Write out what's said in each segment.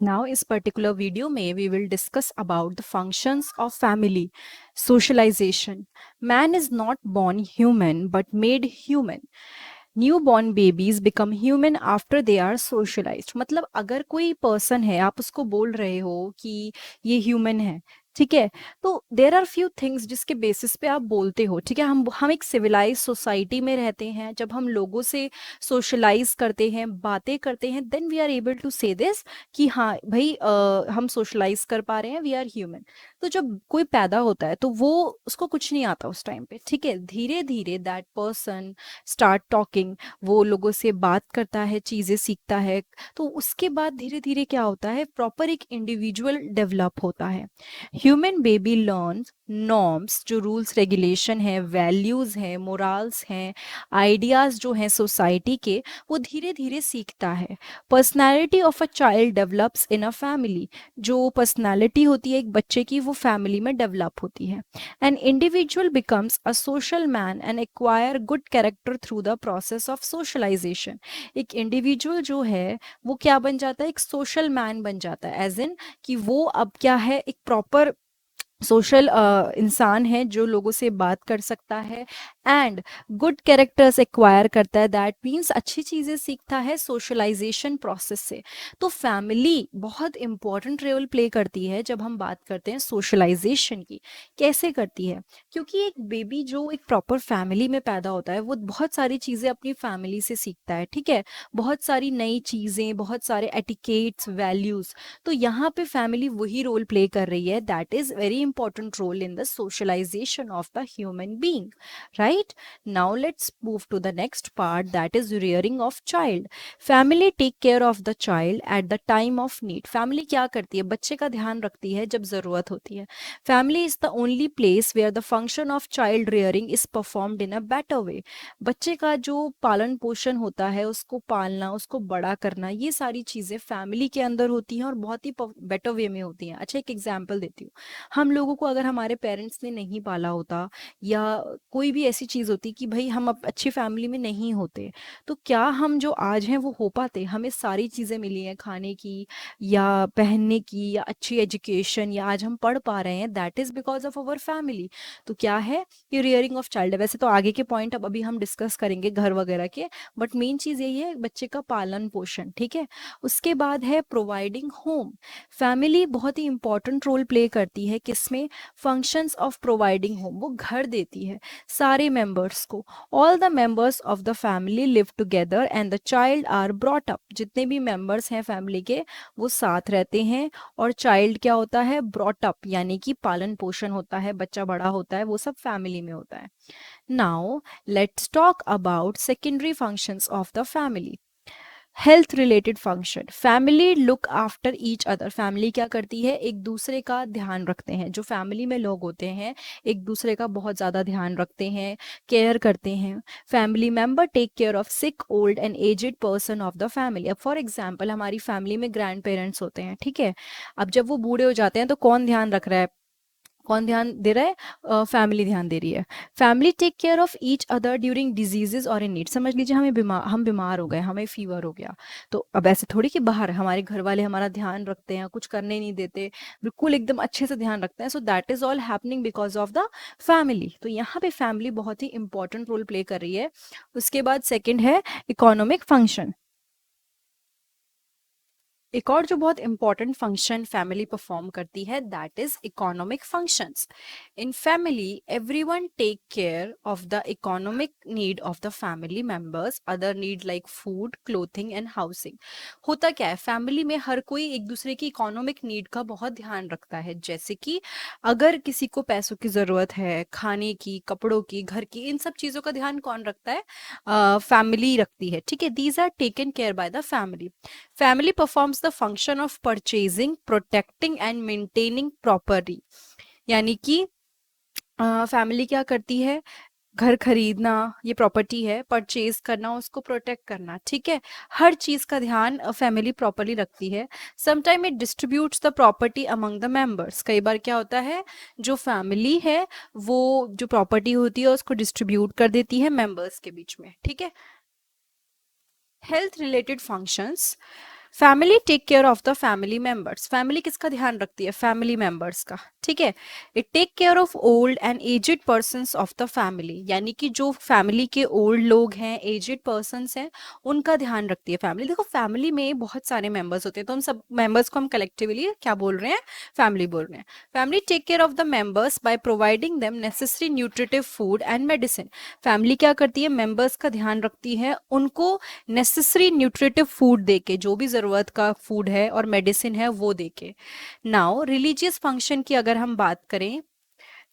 Now, इस particular video में we will discuss about the functions of family. Socialization. Man is not born human but made human. Newborn babies become human after they are socialized. मतलब अगर कोई person है, आप उसको बोल रहे हो कि ये ह्यूमन है, ठीक है, तो देर आर फ्यू थिंग्स जिसके बेसिस पे आप बोलते हो, ठीक है। हम एक सिविलाइज सोसाइटी में रहते हैं, जब हम लोगों से सोशलाइज करते हैं, बातें करते हैं, then we are able to say this कि हाँ भाई हम सोशलाइज कर पा रहे हैं, वी आर ह्यूमन। तो जब कोई पैदा होता है तो वो उसको कुछ नहीं आता उस टाइम पे, ठीक है। धीरे धीरे दैट पर्सन स्टार्ट टॉकिंग, वो लोगों से बात करता है, चीज़ें सीखता है। तो उसके बाद धीरे धीरे क्या होता है, प्रॉपर एक इंडिविजुअल डेवलप होता है। ह्यूमन बेबी लर्न्स नॉर्म्स, जो रूल्स रेगुलेशन है, वैल्यूज हैं, मोरल्स हैं, आइडियाज जो हैं सोसाइटी के, वो धीरे धीरे सीखता है। Personality of a child develops in a family, जो पर्सनैलिटी होती है एक बच्चे की, वो फैमिली में डेवलप होती है। An individual becomes a social man and acquire good character through the process of socialisation. एक इंडिविजुअल जो है वो क्या बन जाता है, एक सोशल मैन बन जाता है, एज इन कि वो अब क्या है, एक प्रॉपर सोशल इंसान है जो लोगों से बात कर सकता है, एंड गुड कैरेक्टर्स एक्वायर करता है। दैट मीन्स अच्छी चीज़ें सीखता है सोशलाइजेशन प्रोसेस से। तो फैमिली बहुत इंपॉर्टेंट रोल प्ले करती है जब हम बात करते हैं सोशलाइजेशन की। कैसे करती है, क्योंकि एक बेबी जो एक प्रॉपर फैमिली में पैदा होता है वो बहुत सारी चीज़ें अपनी फैमिली से सीखता है, ठीक है। बहुत सारी नई चीज़ें, बहुत सारे एटिकेट्स, वैल्यूज़। तो यहाँ पे फैमिली वही रोल प्ले कर रही है, that is very important role in the socialisation of the human being, right. Now let's move to the next part, that is rearing of child. Family take care of the child at the time of need. Family क्या करती है, बच्चे का ध्यान रखती है जब जरूरत होती है। Family is the only place where the function of child rearing is performed in a better way. बच्चे का जो पालन पोषण होता है, उसको पालना, उसको बड़ा करना, ये सारी चीज़ें फैमिली के अंदर होती हैं और बहुत ही बेटर वे में होती हैं। अच्छा, एक एग्जांपल देती हूँ। हम लोगों को अगर हमारे पेरेंट्स ने नहीं पाला होता, या कोई भी ऐसी चीज़ होती कि भाई हम अच्छी फैमिली में नहीं होते, तो क्या हम जो आज हैं वो हो पाते। हमें सारी चीज़ें मिली हैं, खाने की या पहनने की या अच्छी एजुकेशन, या आज हम पढ़ पा रहे हैं, that is because of our family. तो क्या है, ये रियरिंग ऑफ चाइल्ड है। वैसे तो आगे के पॉइंट अब अभी हम डिस्कस करेंगे घर वगैरह के, बट मेन चीज़ यही है बच्चे का पालन पोषण, ठीक है। उसके बाद है प्रोवाइडिंग होम। फैमिली बहुत ही इंपॉर्टेंट रोल प्ले करती है किसमें, फंक्शंस ऑफ प्रोवाइडिंग होम। वो घर देती है सारे मेंबर्स को। All the members of the family live together and the child are brought up. जितने भी मेंबर्स हैं फैमिली के, वो साथ रहते हैं, और चाइल्ड क्या होता है, ब्रॉट अप, यानी कि पालन पोषण होता है, बच्चा बड़ा होता है, वो सब फैमिली में होता है। Now, let's talk about secondary functions of the family. Health related function, family look after each other. Family क्या करती है, एक दूसरे का ध्यान रखते हैं। जो फैमिली में लोग होते हैं एक दूसरे का बहुत ज़्यादा ध्यान रखते हैं, केयर करते हैं। Family member take care of sick, old and aged person of the family. अब फॉर एग्जाम्पल हमारी फैमिली में ग्रैंड पेरेंट्स होते हैं, ठीक है। अब जब वो बूढ़े हो जाते हैं तो कौन ध्यान रख रहा है, कौन ध्यान दे रहा है, फैमिली ध्यान दे रही है। Family take care of each other during diseases और इन नीड। समझ लीजिए हम बीमार हो गए, हमें फीवर हो गया, तो अब ऐसे थोड़ी कि बाहर हमारे घर वाले हमारा ध्यान रखते हैं, कुछ करने नहीं देते, बिल्कुल एकदम अच्छे से ध्यान रखते हैं। So that is all happening because of the family. तो यहाँ पे फैमिली बहुत ही इंपॉर्टेंट रोल प्ले कर रही है। उसके बाद सेकेंड है इकोनॉमिक फंक्शन। एक और जो बहुत इंपॉर्टेंट फंक्शन फैमिली परफॉर्म करती है, that is economic functions. In family everyone take care of the economic need of the family members, other need like food, clothing and housing. होता क्या है, फैमिली में हर कोई एक दूसरे की इकोनॉमिक नीड का बहुत ध्यान रखता है। जैसे कि अगर किसी को पैसों की जरूरत है, खाने की, कपड़ों की, घर की, इन सब चीजों का ध्यान कौन रखता है, फैमिली रखती है, ठीक है। These are taken care by the family. Family performs the function of purchasing, protecting and maintaining property। यानी कि फैमिली क्या करती है, घर खरीदना, ये प्रॉपर्टी है, परचेज करना, उसको प्रोटेक्ट करना, ठीक है। हर चीज का ध्यान फैमिली प्रॉपरली रखती है। Sometime it distributes the property among the members. कई बार क्या होता है, जो फैमिली है वो जो प्रॉपर्टी होती है उसको डिस्ट्रीब्यूट कर देती है मेंबर्स के बीच में, ठीक है। Health related functions, family take care of the family members, family किसका ध्यान रखती है, फैमिली मेंबर्स का, ठीक है। It take care of old and aged persons of the family, यानी कि जो फैमिली के ओल्ड लोग हैं, एजेड पर्सन्स हैं, उनका ध्यान रखती है फैमिली। देखो फैमिली में बहुत सारे मेंबर्स होते हैं, तो हम सब मेंबर्स को हम कलेक्टिवली क्या बोल रहे हैं, फैमिली बोल रहे हैं। Family take care of the members by providing them necessary nutritive food and medicine, family क्या करती है, मेंबर्स का ध्यान रखती है, उनको नेसेसरी न्यूट्रिटिव फूड देके, जो भी जरूरत का फूड है और मेडिसिन है वो देके। नाउ रिलीजियस फंक्शन की अगर हम बात करें,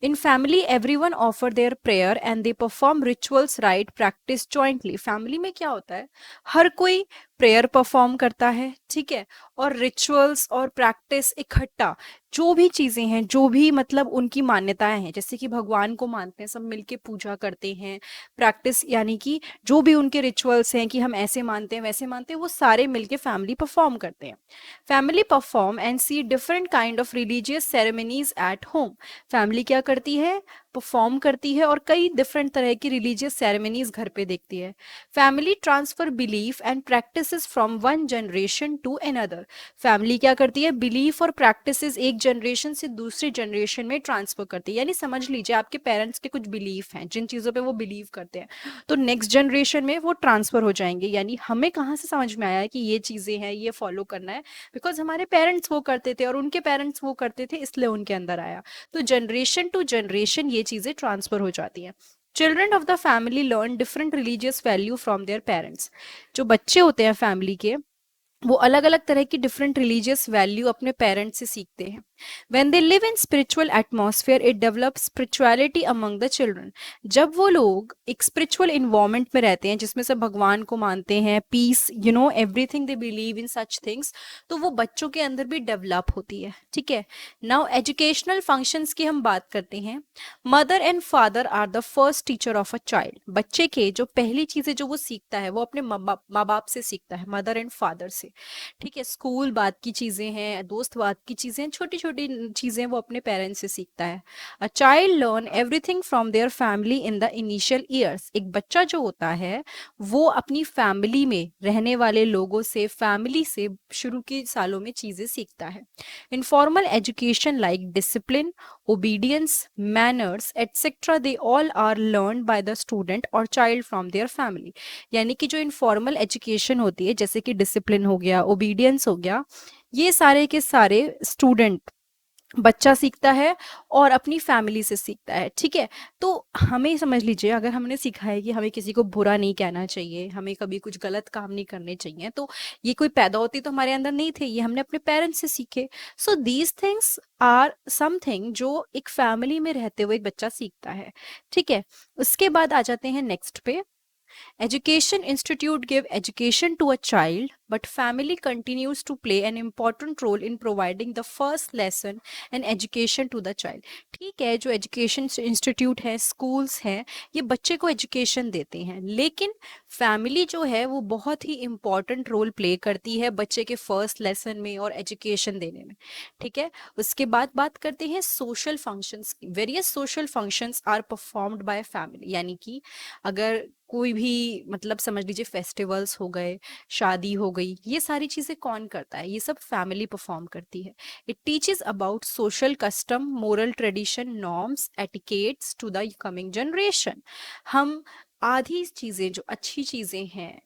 इन family everyone offer there prayer and they perform rituals right practice jointly, family में क्या होता है, हर कोई प्रेयर परफॉर्म करता है, ठीक है, और रिचुअल्स और प्रैक्टिस इकट्ठा, जो भी चीजें हैं, जो भी मतलब उनकी मान्यताएं हैं, जैसे कि भगवान को मानते हैं, सब मिलके पूजा करते हैं, प्रैक्टिस यानी कि जो भी उनके रिचुअल्स हैं कि हम ऐसे मानते हैं वैसे मानते हैं, वो सारे मिलके फैमिली परफॉर्म करते हैं। Family perform and see different kind of religious ceremonies at home, family क्या करती है, परफॉर्म करती है और कई डिफरेंट तरह की रिलीजियस सेरेमनीज घर पे देखती है। Family transfer belief and practices from one generation to another, family क्या करती है, बिलीफ और प्रैक्टिसेस एक जनरेशन से दूसरी जनरेशन में ट्रांसफर करती है। यानी समझ लीजिए आपके पेरेंट्स के कुछ बिलीफ हैं, जिन चीज़ों पे वो बिलीव करते हैं, तो नेक्स्ट जनरेशन में वो ट्रांसफर हो जाएंगे। यानी हमें कहाँ से समझ में आया कि ये चीज़ें हैं, ये फॉलो करना है, बिकॉज हमारे पेरेंट्स वो करते थे और उनके पेरेंट्स वो करते थे, इसलिए उनके अंदर आया। तो जनरेशन टू जनरेशन ये चीज़ें ट्रांसफर हो जाती हैं। Children of the family learn different religious value from their parents, जो बच्चे होते हैं फैमिली के, वो अलग अलग तरह की डिफरेंट रिलीजियस वैल्यू अपने पेरेंट्स से सीखते हैं। When they live in spiritual atmosphere, it develops spirituality among the children. जब वो लोग एक spiritual environment में रहते हैं जिसमें सब भगवान को मानते हैं, peace, you know, everything they believe in such things, तो वो बच्चों के अंदर भी डेवलप होती है, ठीक है। Now educational functions की हम बात करते हैं। Mother and father are the first teacher of a child, बच्चे के जो पहली चीजें जो वो सीखता है वो अपने माँ बाप से सीखता है, मदर एंड फादर से, ठीक है। स्कूल बात की चीजें हैं, दोस्त बात की चीजें, छोटी छोटी चीजें वो अपने पेरेंट्स से सीखता है। A child learn everything from their family in the initial years, एक बच्चा जो होता है वो अपनी फैमिली में रहने वाले लोगों से, फैमिली से शुरू के सालों में चीजें सीखता है। Informal education like discipline, obedience, manners, etc. they all are learned by the student or child from their family. यानी कि जो इनफॉर्मल एजुकेशन होती है, जैसे कि डिसिप्लिन हो गया, ओबीडियंस हो गया, ये सारे के सारे स्टूडेंट, बच्चा सीखता है और अपनी फैमिली से सीखता है, ठीक है। तो हमें समझ लीजिए, अगर हमने सीखा है कि हमें किसी को बुरा नहीं कहना चाहिए, हमें कभी कुछ गलत काम नहीं करने चाहिए, तो ये कोई पैदा होती तो हमारे अंदर नहीं थे, ये हमने अपने पेरेंट्स से सीखे। So these things are something जो एक फैमिली में रहते हुए एक बच्चा सीखता है, ठीक है। उसके बाद आ जाते हैं नेक्स्ट पे। Education institute give education to a child, but family continues to play an important role in providing the first lesson and education to the child. ठीक है, जो एजुकेशन इंस्टीट्यूट है, स्कूल्स हैं, ये बच्चे को एजुकेशन देते हैं, लेकिन फैमिली जो है वो बहुत ही इंपॉर्टेंट रोल प्ले करती है बच्चे के फर्स्ट लेसन में और एजुकेशन देने में, ठीक है। उसके बाद बात करते हैं सोशल फंक्शंस की। Various social functions are performed by family, यानी कि अगर कोई भी मतलब समझ लीजिए फेस्टिवल्स हो गए, शादी हो गई, ये सारी चीजें कौन करता है, ये सब फैमिली परफॉर्म करती है। It teaches about social custom, moral tradition, norms, etiquettes to the coming generation. हम आधी चीजें जो अच्छी चीजें हैं,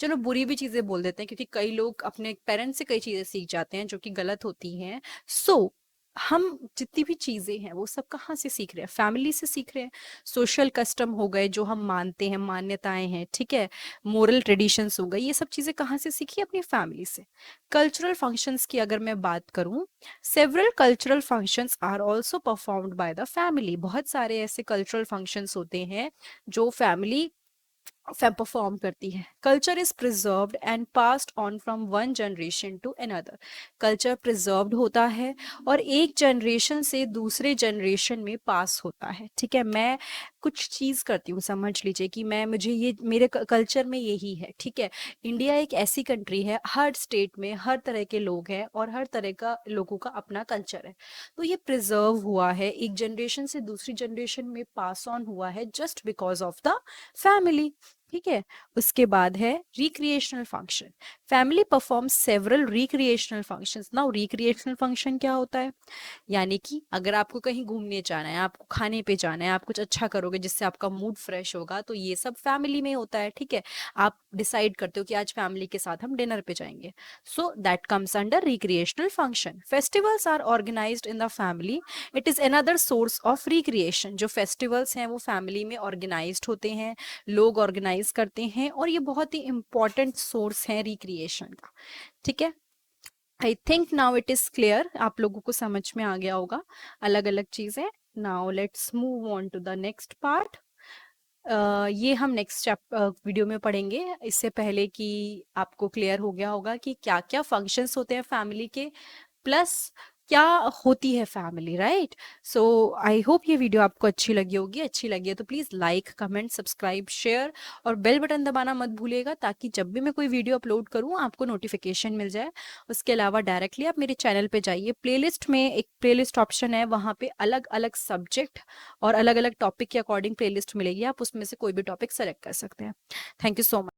चलो बुरी भी चीजें बोल देते हैं, क्योंकि कई लोग अपने पेरेंट्स से कई चीजें सीख जाते हैं जो कि गलत होती हैं। सो हम जितनी भी चीजें हैं वो सब कहाँ से सीख रहे हैं, फैमिली से सीख रहे हैं। सोशल कस्टम हो गए जो हम मानते हैं, मान्यताएं हैं, ठीक है, मोरल ट्रेडिशंस हो गए, ये सब चीजें कहाँ से सीखी, अपनी फैमिली से। कल्चरल फंक्शंस की अगर मैं बात करूं, several cultural functions are also performed by the family, बहुत सारे ऐसे कल्चरल फंक्शंस होते हैं जो फैमिली परफॉर्म करती है। Culture is preserved and passed on from one generation to another, culture preserved होता है और एक जनरेशन से दूसरे जनरेशन में पास होता है, ठीक है। मैं कुछ चीज करती हूँ, समझ लीजिए कि मैं, मुझे ये मेरे कल्चर में यही है, ठीक है। इंडिया एक ऐसी कंट्री है, हर स्टेट में हर तरह के लोग हैं और हर तरह का लोगों का अपना कल्चर है, तो ये प्रिजर्व हुआ है, एक जनरेशन से दूसरी जनरेशन में पास ऑन हुआ है, just because of the family, ठीक है। उसके बाद है recreational function. Family perform several recreational functions. Now recreational function क्या होता है? यानी कि अगर आपको कहीं घूमने जाना है, आपको खाने पे जाना है, आप कुछ अच्छा करोगे जिससे आपका मूड फ्रेश होगा, तो ये सब फैमिली में होता है। ठीक है, आप डिसाइड करते हो कि आज फैमिली के साथ हम डिनर पे जाएंगे, so that comes under recreational function. Festivals are organised in the family, it is another source of recreation. जो फेस्टिवल्स हैं वो फैमिली में ऑर्गेनाइज्ड होते हैं, लोग ऑर्गेनाइज करते हैं, और ये बहुत ही इंपॉर्टेंट सोर्स है रिक्रिएशन का। ठीक है, I think now it is clear, आप लोगों को समझ में आ गया होगा अलग अलग चीजें। Now let's move on to the next part. ये हम नेक्स्ट वीडियो में पढ़ेंगे। इससे पहले कि आपको क्लियर हो गया होगा कि क्या क्या फंक्शंस होते हैं फैमिली के, प्लस क्या होती है family, right? So I hope ये वीडियो आपको अच्छी लगी होगी। अच्छी लगी है तो please like, comment, subscribe, share और बेल बटन दबाना मत भूलिएगा, ताकि जब भी मैं कोई वीडियो अपलोड करूँ आपको नोटिफिकेशन मिल जाए। उसके अलावा डायरेक्टली आप मेरे चैनल पे जाइए, प्लेलिस्ट में एक प्लेलिस्ट ऑप्शन है, वहाँ पे अलग अलग सब्जेक्ट और अलग अलग टॉपिक के अकॉर्डिंग प्लेलिस्ट मिलेगी, आप उसमें से कोई भी टॉपिक सेलेक्ट कर सकते हैं। Thank you so much.